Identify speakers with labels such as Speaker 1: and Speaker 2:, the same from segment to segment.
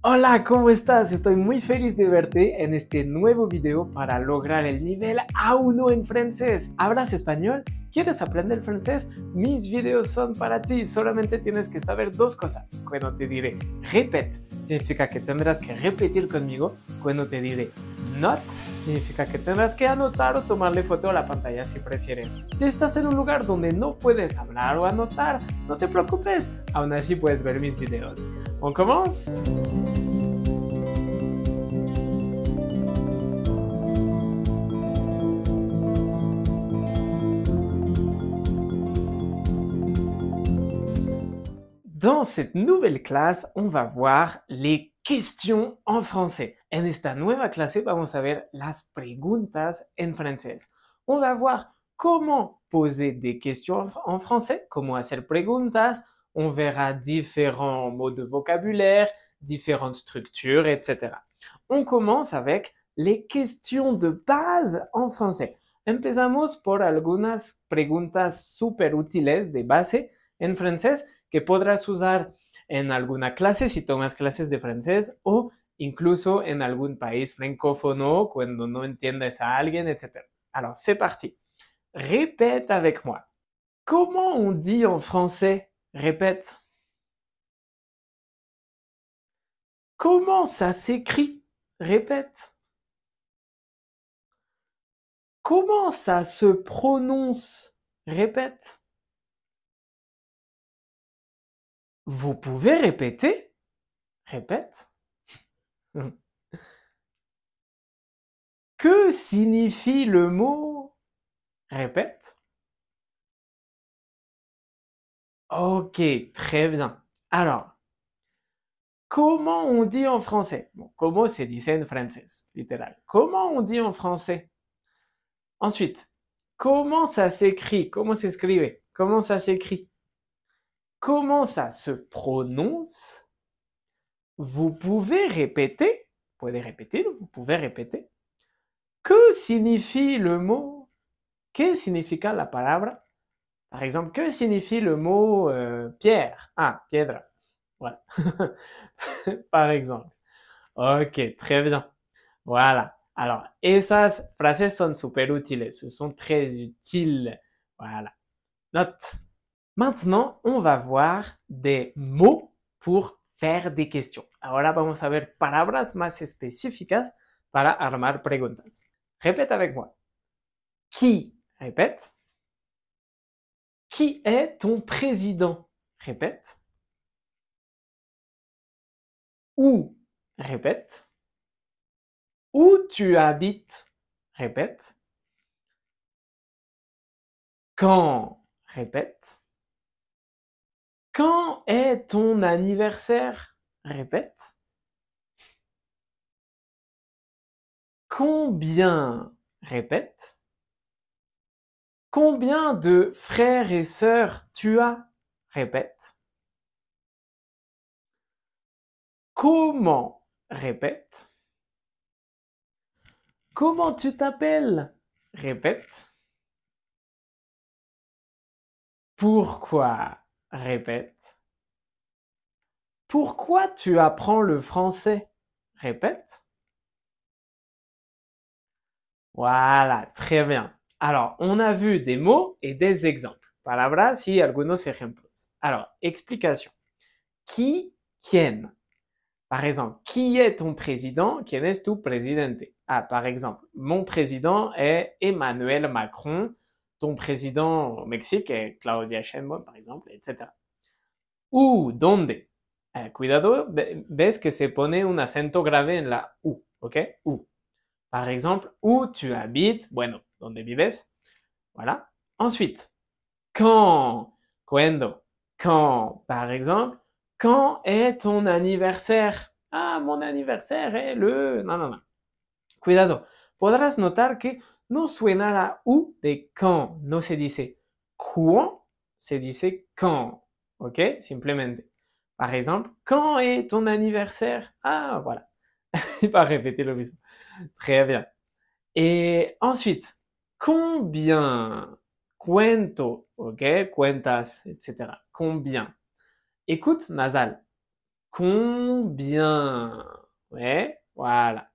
Speaker 1: Hola, ¿cómo estás? Estoy muy feliz de verte en este nuevo video para lograr el nivel A1 en francés. ¿Hablas español? ¿Quieres aprender francés? Mis videos son para ti. Solamente tienes que saber dos cosas. Cuando te diré répète, significa que tendrás que repetir conmigo. Cuando te diré note, significa que tendrás que anotar o tomarle foto a la pantalla si prefieres. Si estás en un lugar donde no puedes hablar o anotar, no te preocupes. Aún así puedes ver mis videos. ¿On commence? Dans cette nouvelle clase, on va voir les questions en français. En esta nueva clase vamos a ver las preguntas en francés. On va voir comment poser des questions en français, comment hacer preguntas. On verra différents mots de vocabulaire, différentes structures, etc. On commence avec les questions de base en français. Empezamos por algunas preguntas súper útiles de base en francés que podrás usar en alguna clase si tomas clases de francés o incluso en algún país francófono cuando no entiendes a alguien, etc. Alors, c'est parti. Répète avec moi. Comment on dit en français répète? Comment ça s'écrit? Répète. Comment ça se prononce? Répète. Vous pouvez répéter? Répète. Que signifie le mot? Répète. Ok, très bien. Alors, comment on dit en français? Bon, comment se dice en francés, littéral. Comment on dit en français? Ensuite, comment ça s'écrit? Comment s'escribe? Comment ça s'écrit? Comment ça se prononce? Vous pouvez répéter? Puede repetir, vous pouvez répéter. Que signifie le mot? ¿Qué significa la palabra? Par exemple, que signifie le mot pierre? Ah, piedra. Voilà. Par exemple. Ok, très bien. Voilà. Alors, esas frases son súper útiles. Ce sont très utiles. Voilà. Note. Maintenant, on va voir des mots pour faire des questions. Ahora vamos a ver palabras más específicas para armar preguntas. Répète avec moi. Qui? Répète. Qui est ton président? Répète. Où? Répète. Où tu habites? Répète. Quand? Répète. Quand est ton anniversaire? Répète. Combien? Répète. Combien de frères et sœurs tu as? Répète. Comment? Répète. Comment tu t'appelles? Répète. Pourquoi? Répète. Pourquoi tu apprends le français? Répète. Voilà, très bien. Alors, on a vu des mots et des exemples. Palabras y algunos ejemplos. Alors, explication. Qui, quién. Par exemple, qui est ton président? ¿Quién es tu presidente? Ah, par exemple, mon président est Emmanuel Macron. Ton président au Mexique est Claudia Sheinbaum, par exemple, etc. Où, donde. Cuidado, ves que se pone un acento grave en la U, ¿ok? Où. Par exemple, où tu habites, bueno, donde vives, voilà. Ensuite, quand, cuando, quand, par exemple, quand est ton anniversaire? Ah, mon anniversaire est le... Non, non, non. Cuidado, podrás notar que no suena la U de quand, no se dice quand, se dice quand, ¿ok? Simplemente. Par exemple, quand est ton anniversaire? Ah, voilà. Il va répéter le mismo. Très bien. Et ensuite, combien? Cuento, ok? Cuentas, etc. Combien? Écoute nasal. Combien? Ouais, voilà.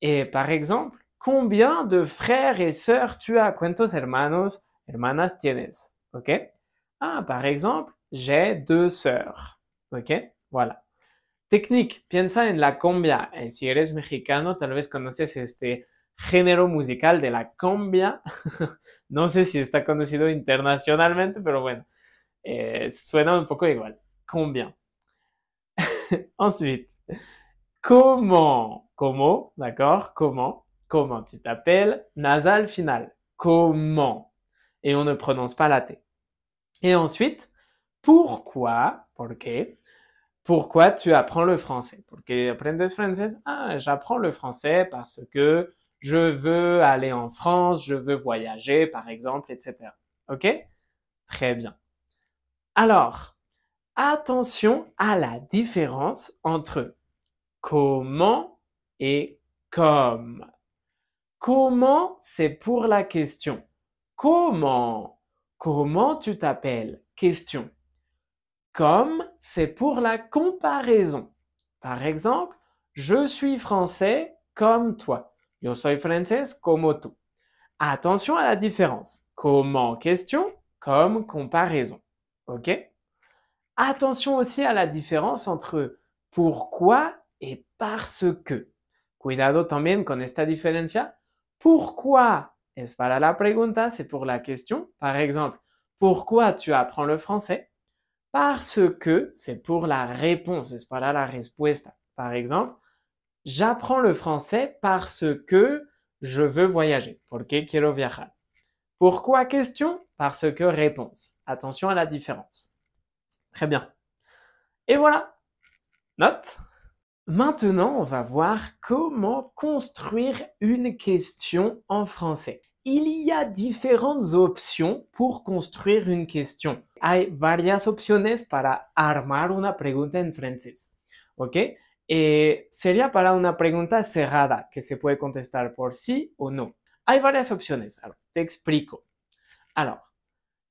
Speaker 1: Et par exemple, combien de frères et sœurs tu as? ¿Cuántos hermanos, hermanas tienes? ¿Ok? Ah, par exemple, j'ai 2 sœurs. ¿Ok? Voilà. Technique, piensa en la cumbia. Si eres mexicano, tal vez conoces este género musical de la cumbia. No sé si está conocido internacionalmente, pero bueno, suena un poco igual. Combien. Ensuite, comment? Comment? D'accord? Comment? Comment tu t'appelles? Nasal final. Comment? Et on ne prononce pas la T. Et ensuite, pourquoi? ¿Por qué? Pourquoi tu apprends le français? Porque aprendes francés? Ah, j'apprends le français parce que je veux aller en France, je veux voyager, par exemple, etc. Ok? Très bien. Alors, attention à la différence entre comment et comme. Comment, c'est pour la question. Comment? Comment tu t'appelles? Question. Comme, c'est pour la comparaison. Par exemple, je suis français comme toi. Yo soy francés como tú. Attention à la différence. Comment question, comme comparaison. Ok? Attention aussi à la différence entre pourquoi et parce que. Cuidado también con esta diferencia. Pourquoi es para la pregunta, c'est pour la question. Par exemple, pourquoi tu apprends le français? Parce que c'est pour la réponse, es para la respuesta. Par exemple, j'apprends le français parce que je veux voyager. Porque quiero viajar. Pourquoi question? Parce que réponse. Attention à la différence. Très bien. Et voilà. Note. Maintenant, on va voir comment construire une question en français. Il y a différentes options pour construire une question. Hay varias opciones para armar una pregunta en francés. ¿Ok? Sería para una pregunta cerrada que se puede contestar por sí o no. Hay varias opciones. Alors, te explico. Alors,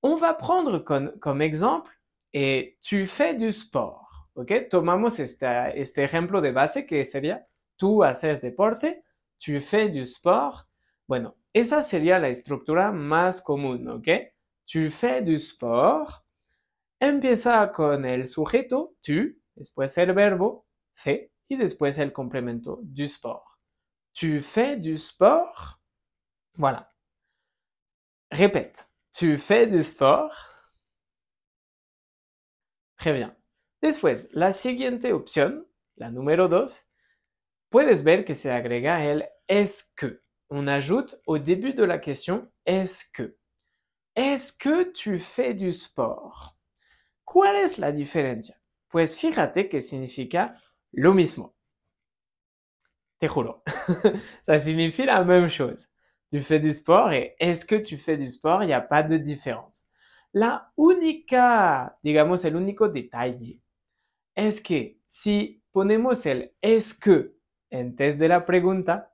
Speaker 1: on va prendre comme exemple, tu fais du sport. ¿Ok? Tomamos este ejemplo de base que sería, tú haces deporte, tu fais du sport. Bueno, esa sería la estructura más común, ¿ok? Tu fais du sport. Empieza con el sujeto, tu, después el verbo, fait, y después el complemento, du sport. Tu fais du sport. Voilà. Répète. Tu fais du sport. Très bien. Después, la siguiente opción, la número 2, puedes ver que se agrega el est-ce que. On ajoute au début de la question est-ce que. Est-ce que tu fais du sport? ¿Cuál es la diferencia? Pues fíjate que significa lo mismo. Te juro. Ça signifie la même chose. Tu fais du sport et est-ce que tu fais du sport? Il n'y a pas de différence. La única, digamos, el único detalle es que si ponemos el es que antes de la pregunta,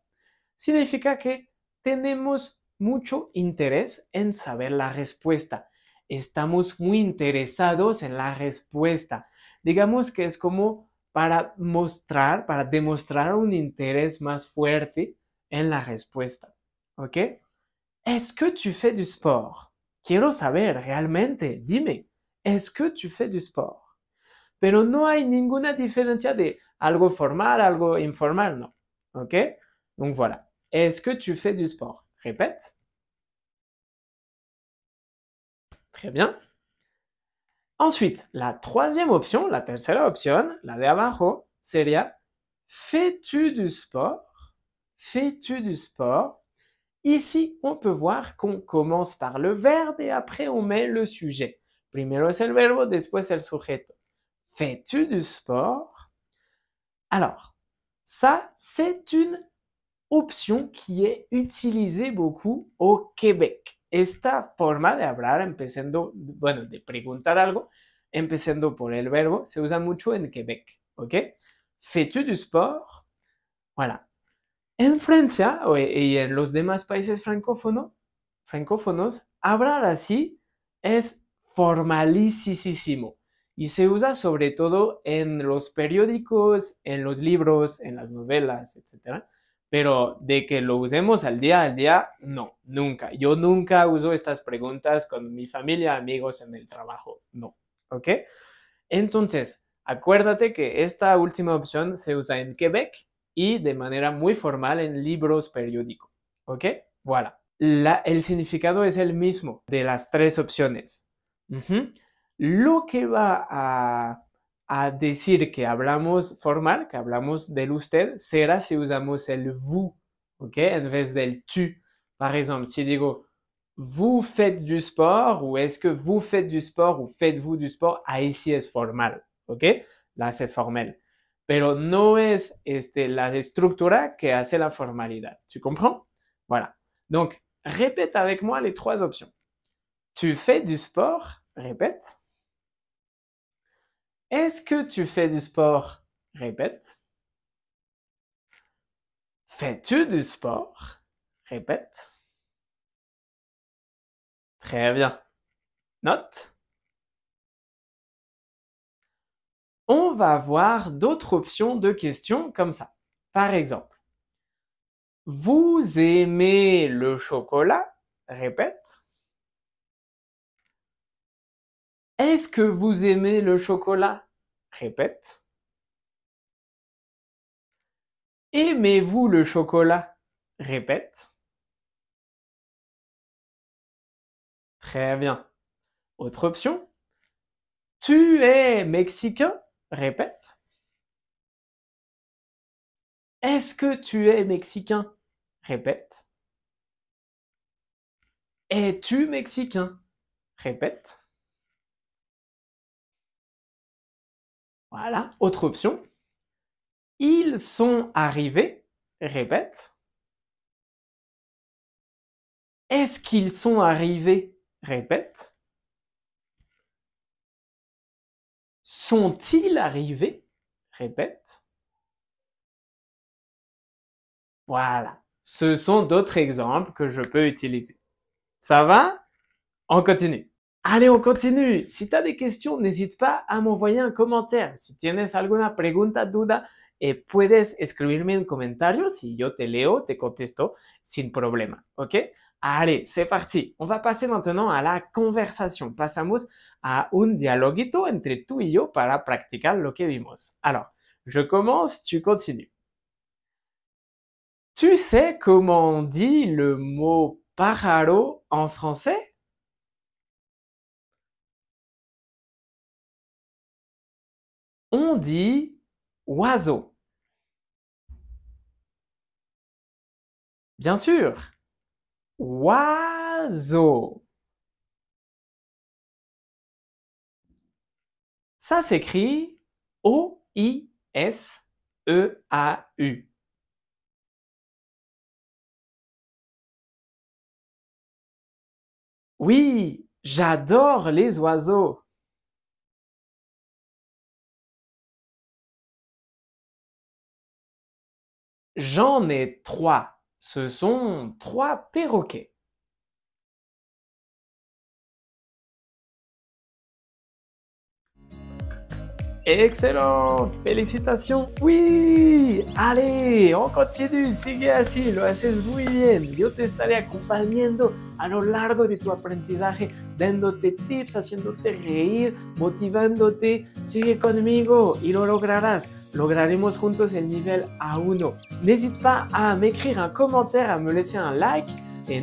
Speaker 1: significa que tenemos mucho interés en saber la respuesta. Estamos muy interesados en la respuesta. Digamos que es como para mostrar, para demostrar un interés más fuerte en la respuesta. ¿Ok? Est-ce que tu fais du sport? Quiero saber realmente, dime, ¿est-ce que tu fais du sport? Pero no hay ninguna diferencia de algo formal, algo informal, no. ¿Ok? Donc voilà. Est-ce que tu fais du sport? Répète. Très bien. Ensuite, la troisième option, la tercera opción, la de abajo, sería fais-tu du sport? Fais-tu du sport? Ici, on peut voir qu'on commence par le verbe et après on met le sujet. Primero es el verbo, después el sujeto. Fais-tu du sport? Alors, ça, c'est une option qui est utilisée beaucoup au Québec. Esta forma de hablar, empezando, bueno, de preguntar algo, empezando por el verbo, se usa mucho en Québec, ¿ok? Fais-tu du sport? Voilà. En Francia y en los demás países francófonos, hablar así es formalísimo. y se usa sobre todo en los periódicos, en los libros, en las novelas, etc. Pero de que lo usemos al día, no, nunca. Yo nunca uso estas preguntas con mi familia, amigos en el trabajo, no. ¿Ok? Entonces, acuérdate que esta última opción se usa en Quebec y de manera muy formal en libros periódicos. ¿Ok? Voilà. El significado es el mismo de las tres opciones. Lo que va a decir que hablamos formal, que hablamos del usted, será si usamos el vous, ¿ok? En vez del tu. Par exemple, si digo, vous faites du sport, ou est-ce que vous faites du sport, ou faites-vous du sport, ahí sí es formal, ¿ok? Là c'est formel. Pero no es la estructura que hace la formalidad. ¿Tu comprends? Voilà. Donc, répète avec moi les trois options. Tu fais du sport, répète. Est-ce que tu fais du sport? Répète. Fais-tu du sport? Répète. Très bien. Note. On va voir d'autres options de questions comme ça. Par exemple, vous aimez le chocolat? Répète. Est-ce que vous aimez le chocolat? Répète. Aimez-vous le chocolat? Répète. Très bien. Autre option. Tu es mexicain? Répète. Est-ce que tu es mexicain? Répète. Es-tu mexicain? Répète. Voilà. Autre option. Ils sont arrivés? Répète. Est-ce qu'ils sont arrivés? Répète. Sont-ils arrivés? Répète. Voilà. Ce sont d'autres exemples que je peux utiliser. Ça va? On continue. Allez, on continue. Si tu as des questions, n'hésite pas à m'envoyer un commentaire. Si tienes alguna pregunta, duda, puedes escribirme en comentarios y yo te leo, te contesto sin problema. ¿Ok? Allez, c'est parti. On va passer maintenant à la conversation. Pasamos a un dialoguito entre tú y yo para practicar lo que vimos. Alors, je commence, tu continues. Tu sais comment on dit le mot pájaro en français? On dit oiseau. Bien sûr. Oiseau. Ça s'écrit O-I-S-E-A-U. Oui, j'adore les oiseaux. J'en ai 3. Ce sont 3 perroquets. Excellent, felicitaciones. Oui, allez, on continue, sigue así, lo haces muy bien. Yo te estaré acompañando a lo largo de tu aprendizaje, dándote tips, haciéndote reír, motivándote. Sigue conmigo y lo lograrás. Lograremos juntos el nivel A1. N'hésite pas à m'écrire un commentaire, à me laisser un like.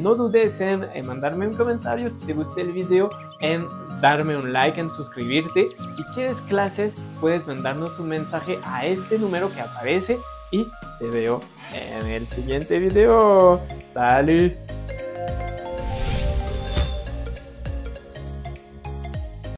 Speaker 1: No dudes en mandarme un comentario si te gustó el video, en darme un like, en suscribirte. Si quieres clases, puedes mandarnos un mensaje a este número que aparece y te veo en el siguiente video. ¡Salud!